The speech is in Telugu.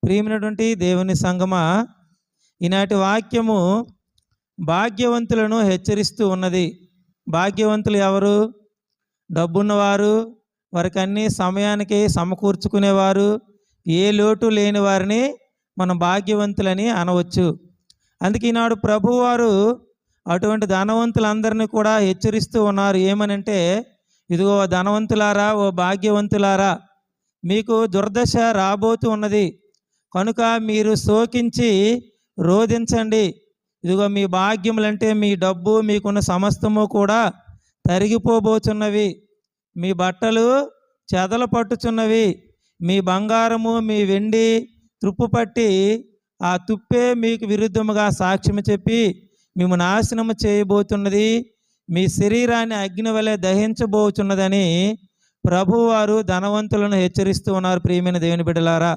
ప్రియమైనటువంటి దేవుని సంగమా, ఈనాటి వాక్యము భాగ్యవంతులను హెచ్చరిస్తూ ఉన్నది. భాగ్యవంతులు ఎవరు? డబ్బున్నవారు, వారికి అన్ని సమయానికి సమకూర్చుకునేవారు, ఏ లోటు లేని వారిని మనం భాగ్యవంతులని అనవచ్చు. అందుకే ఈనాడు ప్రభువారు అటువంటి ధనవంతులందరినీ కూడా హెచ్చరిస్తూ ఉన్నారు. ఏమనంటే, ఇదిగో ధనవంతులారా, ఓ భాగ్యవంతులారా, మీకు దుర్దశ రాబోతూ ఉన్నది కనుక మీరు శోకించి రోధించండి. ఇదిగో మీ భాగ్యములంటే మీ డబ్బు, మీకున్న సమస్తము కూడా తరిగిపోబోతున్నవి. మీ బట్టలు చెదలు పట్టుచున్నవి. మీ బంగారము, మీ వెండి తుప్పు పట్టి ఆ తుప్పే మీకు విరుద్ధముగా సాక్ష్యం చెప్పి మేము నాశనము చేయబోతున్నది. మీ శరీరాన్ని అగ్ని వలె దహించబోతున్నదని ప్రభువారు ధనవంతులను హెచ్చరిస్తూ ఉన్నారు. ప్రియమైన దేవుని బిడ్డలారా,